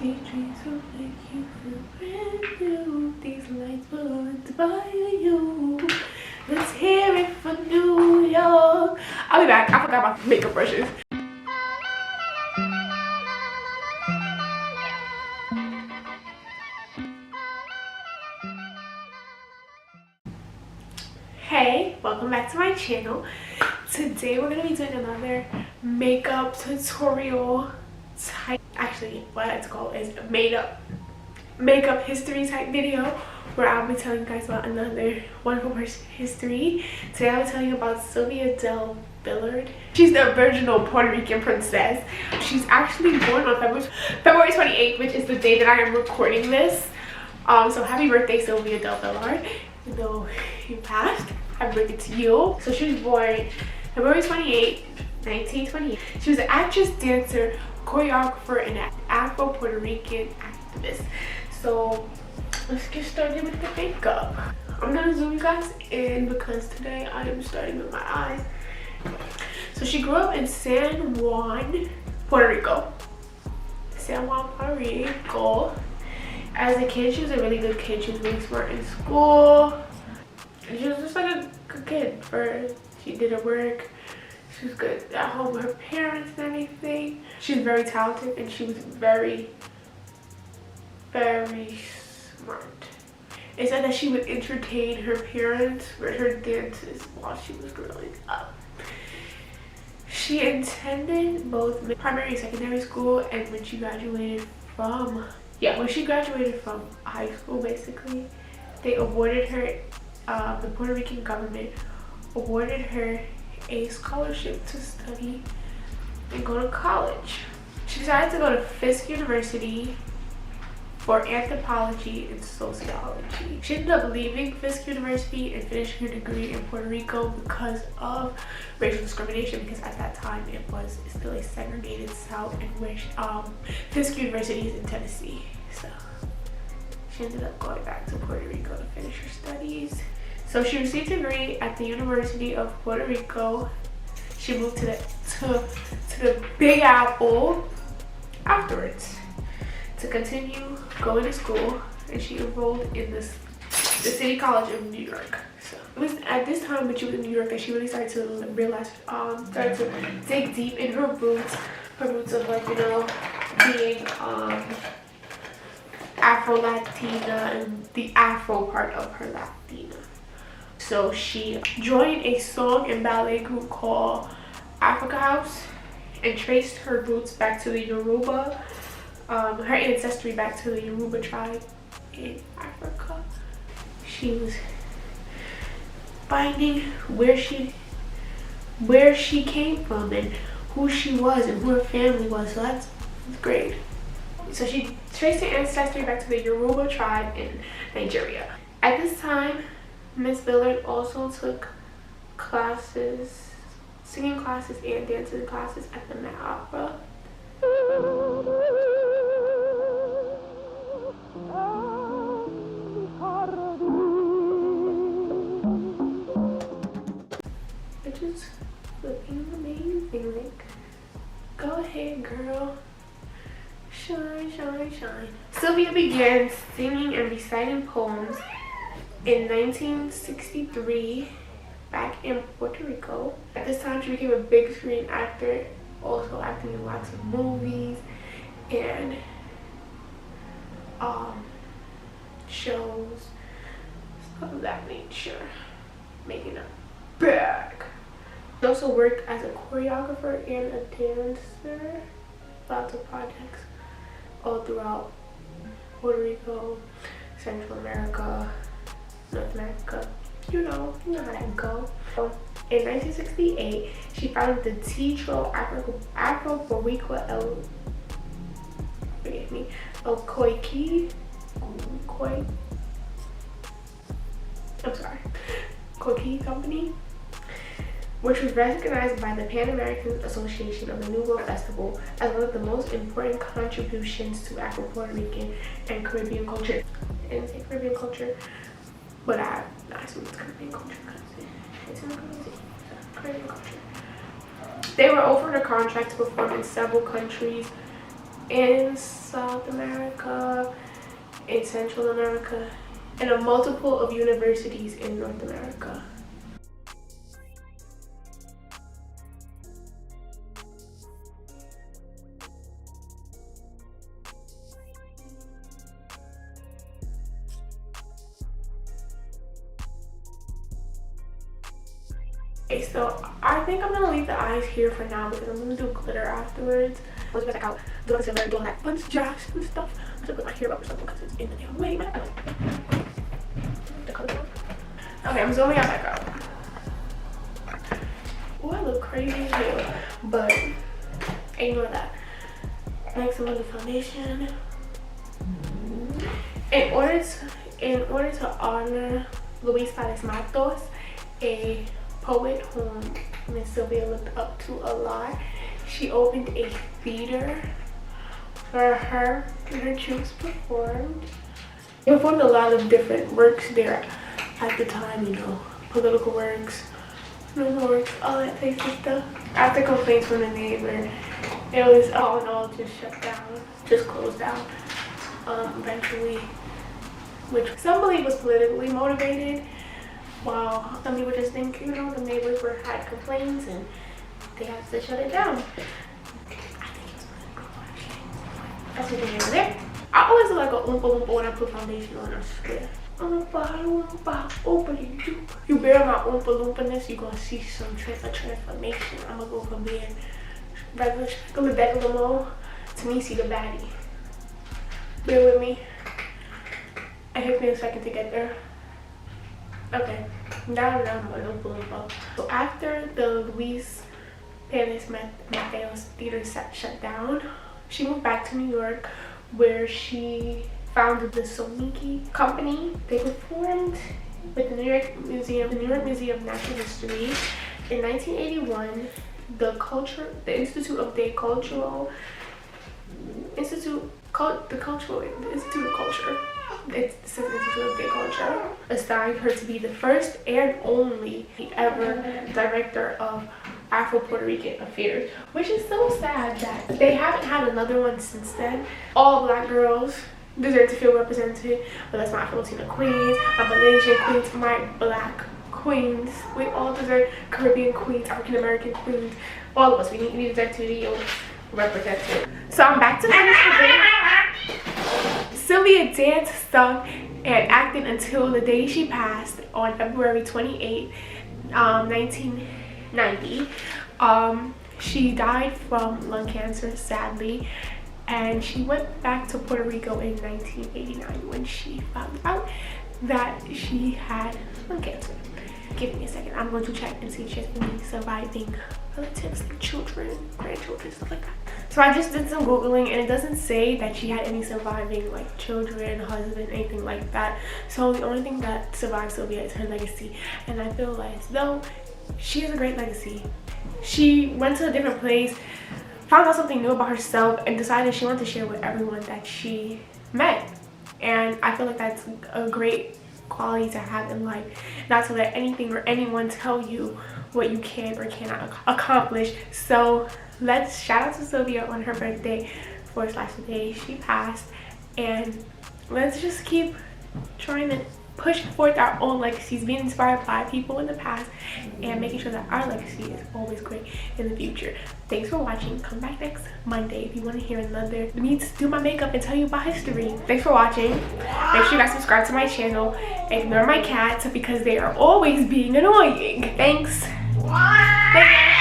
These dreams will make you feel brand new. These lights will inspire you. Let's hear it for New York. I'll be back. I forgot my makeup brushes. Hey, welcome back to my channel. Today we're gonna be doing another makeup tutorial type, actually what it's called is makeup history type video, where I'll be telling you guys about another wonderful person's history. Today I'll be telling you about Sylvia De Villard. She's the original Puerto Rican princess. She's actually born on February 28th, which is the day that I am recording this. So happy birthday, Sylvia De Villard. Even though you passed, happy birthday to you. So she was born February 28th, 1928. She was an actress, dancer, choreographer, and an Afro-Puerto Rican activist. So let's get started with the makeup. I'm gonna zoom you guys in because today I am starting with my eyes. So she grew up in San Juan, Puerto Rico. San Juan, Puerto Rico. As a kid, she was a really good kid. She was really smart in school. And she was just like a good kid. She did her work. She was good at home with her parents and everything. She was very talented and she was very, very smart. It said that she would entertain her parents with her dances while she was growing up. She attended both primary and secondary school, and when she graduated from high school, basically, they awarded her, the Puerto Rican government awarded her a scholarship to study and go to college. She decided to go to Fisk University for anthropology and sociology. She ended up leaving Fisk University and finishing her degree in Puerto Rico because of racial discrimination, because at that time it was still a segregated South, in which Fisk University is in Tennessee. So she ended up going back to Puerto Rico to finish her studies. So she received a degree at the University of Puerto Rico. She moved to the Big Apple afterwards to continue going to school, and she enrolled in the City College of New York. So it was at this time when she was in New York that she really started to realize, started to dig deep in her roots of, like, you know, being Afro-Latina and the Afro part of her Latina. So she joined a song and ballet group called Clubhouse and traced her roots back to the Yoruba, her ancestry back to the Yoruba tribe in Africa. She was finding where she came from and who she was and who her family was. So that's great. So she traced her ancestry back to the Yoruba tribe in Nigeria. At this time, Miss Villard also took classes, singing classes and dancing classes at the Met Opera. Which is looking amazing. Like, go ahead, girl. Shine, shine, shine. Sylvia began singing and reciting poems in 1963 back in Puerto Rico. At this time, she became a big screen actor, also acting in lots of movies and shows, stuff of that nature, making a bag. She also worked as a choreographer and a dancer. Lots of projects all throughout Puerto Rico, Central America, North America. You know how that go. In 1968, she founded the Teatro Afro-Boricua El Coiqui Company, which was recognized by the Pan American Association of the New World Festival as one of the most important contributions to Afro-Puerto Rican and Caribbean culture. I didn't say Caribbean culture, but I assume it's Caribbean culture because it's in the Caribbean culture. They were offered a contract to perform in several countries in South America, in Central America, and a multiple of universities in North America. Okay, so I think I'm gonna leave the eyes here for now because I'm gonna do glitter afterwards. Once I check out the concealer, doing that bunch jacks and stuff, I'm gonna put my hair up or something because it's in the damn way. The color. Okay, I'm zooming out back out. Oh, I look crazy as hell, but ignore that. Next, I'm gonna do foundation. In order to honor Luis Fales Matos, a poet whom Miss Sylvia looked up to a lot, she opened a theater where her and her troops performed. They performed a lot of different works there at the time, you know, political works, normal works, all that type of stuff. After complaints from the neighbor, it was all in all just shut down, just closed down eventually, which some believe was politically motivated, while some people just think, you know, the neighbors had complaints and they had to shut it down. I think it was political. That's what they over there. I always look like an oompa loompa when I put foundation on, I swear. You bear my oompa loompaness, you're gonna see some transformation. I'm gonna go from being regular Declamo to me see the baddie. Bear with me. It took me a second to get there. Okay, now I'm a little oompa. So after the Luis Fales Matos theater shut down, she moved back to New York, where she founded the Soniki company. They performed with the New York Museum of Natural History. In 1981, the Institute of Culture, assigned her to be the first and only ever director of Afro-Puerto Rican affairs, which is so sad that they haven't had another one since then. All black girls deserve to feel represented, but that's my Afro-Latina queens, my Malaysian queens, my black queens. We all deserve Caribbean queens, African American queens, all of us. We deserve to be represented. So I'm back to finish the video. Sylvia danced, sung, and acted until the day she passed on February 28, 1990. She died from lung cancer, sadly, and she went back to Puerto Rico in 1989 when she found out that she had lung cancer. Give me a second. I'm going to check and see if she has any surviving relatives, like children, grandchildren, stuff like that. So I just did some Googling and it doesn't say that she had any surviving like children, husband, anything like that. So the only thing that survives Sylvia is her legacy. And I feel like though she has a great legacy. She went to a different place, found out something new about herself, and decided she wanted to share with everyone that she met. And I feel like that's a great quality to have in life, not to let anything or anyone tell you what you can or cannot accomplish. So let's shout out to Sylvia on her birthday / the day she passed, and let's just keep trying to push forth our own legacies, being inspired by people in the past, and making sure that our legacy is always great in the future. Thanks for watching. Come back next Monday if you want to hear me do my makeup and tell you about history. Thanks for watching. Make sure you guys subscribe to my channel. Ignore my cats because they are always being annoying. Thanks. Bye.